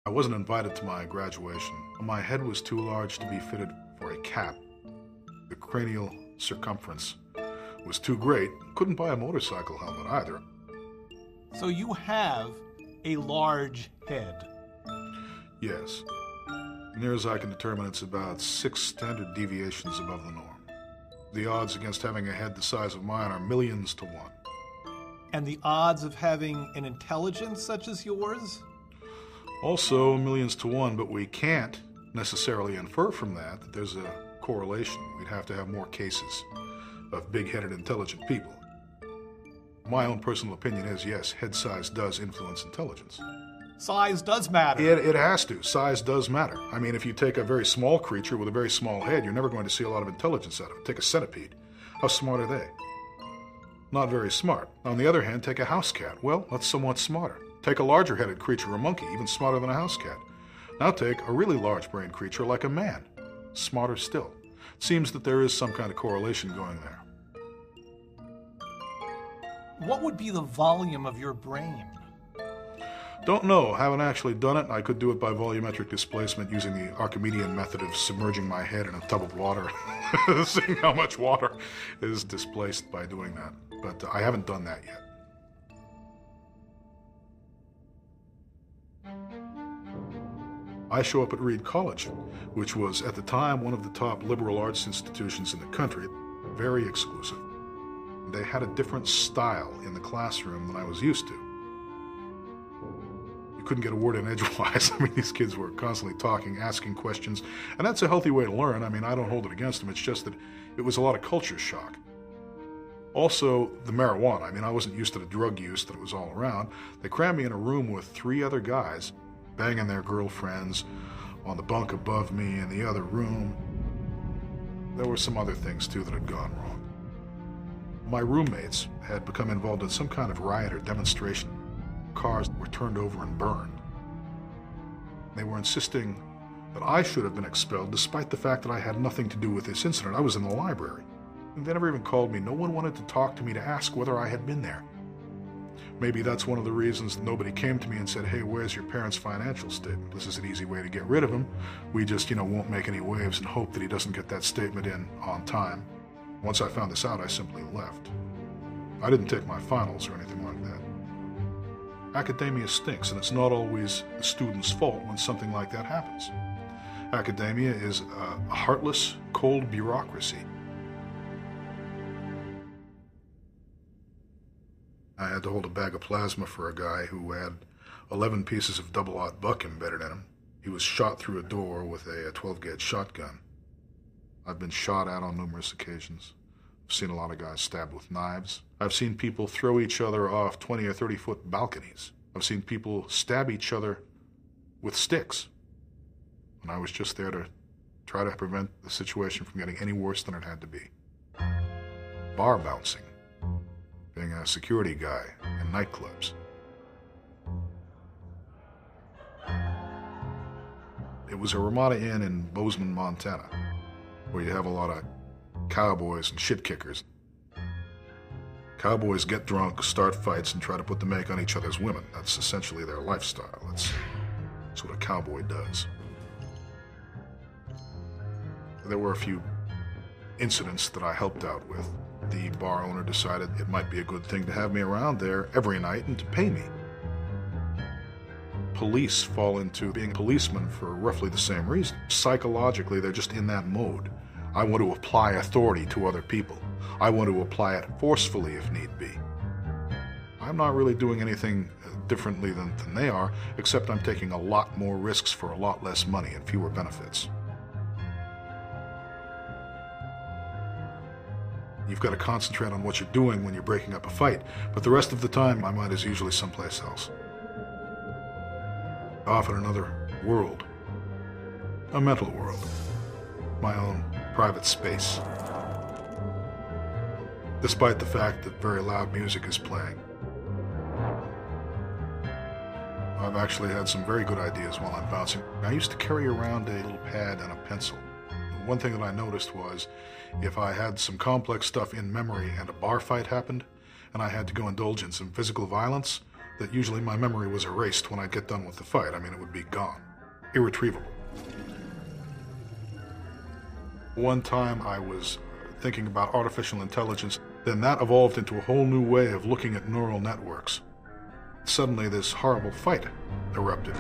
I wasn't invited to my graduation. My head was too large to be fitted for a cap. The cranial circumference was too great. Couldn't buy a motorcycle helmet either. So you have a large head. Yes. Near as I can determine, it's about 6 standard deviations above the norm. The odds against having a head the size of mine are millions to one. And the odds of having an intelligence such as yours? Also millions to one, but we can't necessarily infer from that that there's a correlation. We'd have to have more cases of big-headed, intelligent people. My own personal opinion is, yes, head size does influence intelligence. Size does matter. It has to. Size does matter. I mean, if you take a very small creature with a very small head, you're never going to see a lot of intelligence out of it. Take a centipede. How smart are they? Not very smart. On the other hand, take a house cat. Well, that's somewhat smarter. Take a larger-headed creature, a monkey, even smarter than a house cat. Now take a really large-brained creature like a man. Smarter still. It seems that there is some kind of correlation going there. What would be the volume of your brain? Don't know. Haven't actually done it. I could do it by volumetric displacement using the Archimedean method of submerging my head in a tub of water, seeing how much water is displaced by doing that. But I haven't done that yet. I show up at Reed College, which was at the time one of the top liberal arts institutions in the country, very exclusive. They had a different style in the classroom than I was used to. You couldn't get a word in edgewise. I mean, these kids were constantly talking, asking questions, and that's a healthy way to learn. I mean, I don't hold it against them. It's just that it was a lot of culture shock. Also, the marijuana. I mean, I wasn't used to the drug use that was all around. They crammed me in a room with 3 other guys, banging their girlfriends on the bunk above me in the other room. There were some other things, too, that had gone wrong. My roommates had become involved in some kind of riot or demonstration. Cars were turned over and burned. They were insisting that I should have been expelled, despite the fact that I had nothing to do with this incident. I was in the library. They never even called me. No one wanted to talk to me to ask whether I had been there. Maybe that's one of the reasons nobody came to me and said, hey, where's your parents' financial statement? This is an easy way to get rid of him. We just, won't make any waves and hope that he doesn't get that statement in on time. Once I found this out, I simply left. I didn't take my finals or anything like that. Academia stinks, and it's not always the student's fault when something like that happens. Academia is a heartless, cold bureaucracy. I had to hold a bag of plasma for a guy who had 11 pieces of double-aught buck embedded in him. He was shot through a door with a 12-gauge shotgun. I've been shot at on numerous occasions. I've seen a lot of guys stabbed with knives. I've seen people throw each other off 20 or 30-foot balconies. I've seen people stab each other with sticks. And I was just there to try to prevent the situation from getting any worse than it had to be. Bar bouncing. Being a security guy in nightclubs. It was a Ramada Inn in Bozeman, Montana, where you have a lot of cowboys and shit kickers. Cowboys get drunk, start fights, and try to put the make on each other's women. That's essentially their lifestyle. That's what a cowboy does. There were a few incidents that I helped out with. The bar owner decided it might be a good thing to have me around there every night and to pay me. Police fall into being policemen for roughly the same reason. Psychologically, they're just in that mode. I want to apply authority to other people. I want to apply it forcefully if need be. I'm not really doing anything differently than they are, except I'm taking a lot more risks for a lot less money and fewer benefits. You've got to concentrate on what you're doing when you're breaking up a fight, but the rest of the time, my mind is usually someplace else. Off in another world. A mental world. My own private space. Despite the fact that very loud music is playing. I've actually had some very good ideas while I'm bouncing. I used to carry around a little pad and a pencil. One thing that I noticed was, if I had some complex stuff in memory and a bar fight happened, and I had to go indulge in some physical violence, that usually my memory was erased when I'd get done with the fight. I mean, it would be gone. Irretrievable. One time I was thinking about artificial intelligence, then that evolved into a whole new way of looking at neural networks. Suddenly this horrible fight erupted.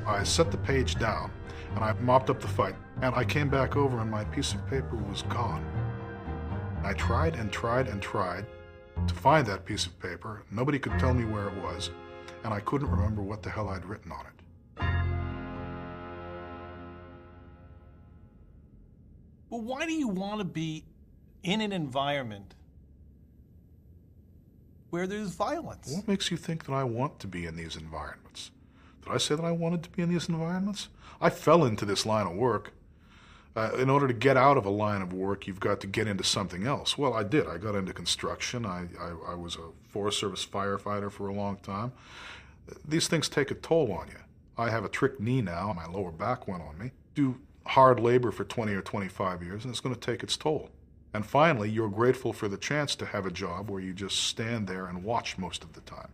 I set the page down, and I mopped up the fight, and I came back over and my piece of paper was gone. I tried and tried and tried to find that piece of paper. Nobody could tell me where it was, and I couldn't remember what the hell I'd written on it. Well, why do you want to be in an environment where there's violence? What makes you think that I want to be in these environments? Did I say that I wanted to be in these environments? I fell into this line of work. In order to get out of a line of work, you've got to get into something else. Well, I did. I got into construction. I was a Forest Service firefighter for a long time. These things take a toll on you. I have a trick knee now. My lower back went on me. Do hard labor for 20 or 25 years, and it's going to take its toll. And finally, you're grateful for the chance to have a job where you just stand there and watch most of the time.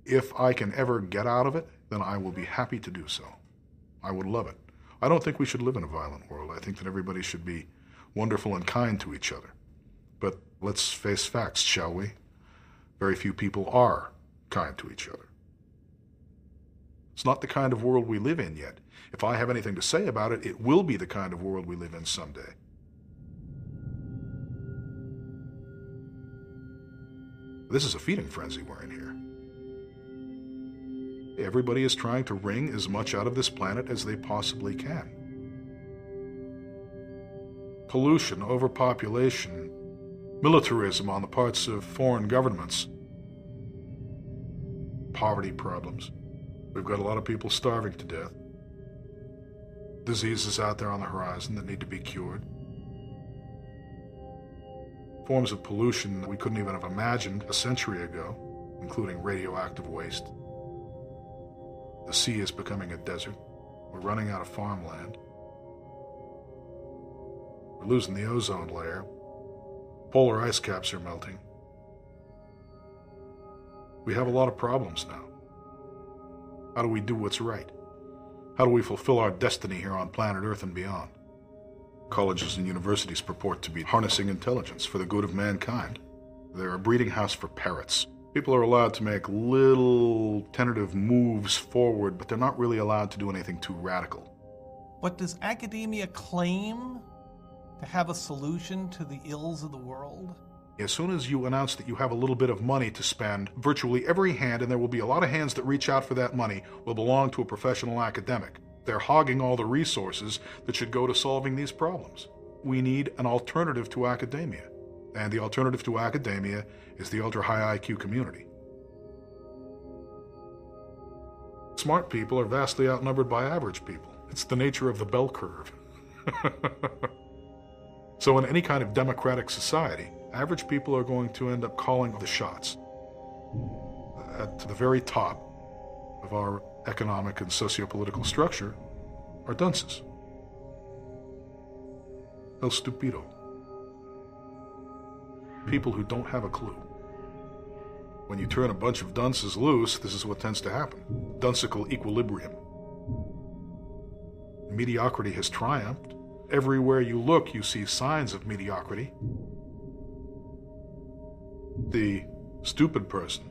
If I can ever get out of it, then I will be happy to do so. I would love it. I don't think we should live in a violent world. I think that everybody should be wonderful and kind to each other. But let's face facts, shall we? Very few people are kind to each other. It's not the kind of world we live in yet. If I have anything to say about it, it will be the kind of world we live in someday. This is a feeding frenzy we're in here. Everybody is trying to wring as much out of this planet as they possibly can. Pollution, overpopulation, militarism on the parts of foreign governments, poverty problems. We've got a lot of people starving to death. Diseases out there on the horizon that need to be cured. Forms of pollution that we couldn't even have imagined a century ago, including radioactive waste. The sea is becoming a desert. We're running out of farmland. We're losing the ozone layer. Polar ice caps are melting. We have a lot of problems now. How do we do what's right? How do we fulfill our destiny here on planet Earth and beyond? Colleges and universities purport to be harnessing intelligence for the good of mankind. They're a breeding house for parrots. People are allowed to make little tentative moves forward, but they're not really allowed to do anything too radical. But does academia claim to have a solution to the ills of the world? As soon as you announce that you have a little bit of money to spend, virtually every hand, and there will be a lot of hands that reach out for that money, will belong to a professional academic. They're hogging all the resources that should go to solving these problems. We need an alternative to academia. And the alternative to academia is the ultra-high IQ community. Smart people are vastly outnumbered by average people. It's the nature of the bell curve. So in any kind of democratic society, average people are going to end up calling the shots. At the very top of our economic and socio-political structure are dunces. El stupido. People who don't have a clue. When you turn a bunch of dunces loose, this is what tends to happen. Dunsical equilibrium. Mediocrity has triumphed. Everywhere you look, you see signs of mediocrity. The stupid person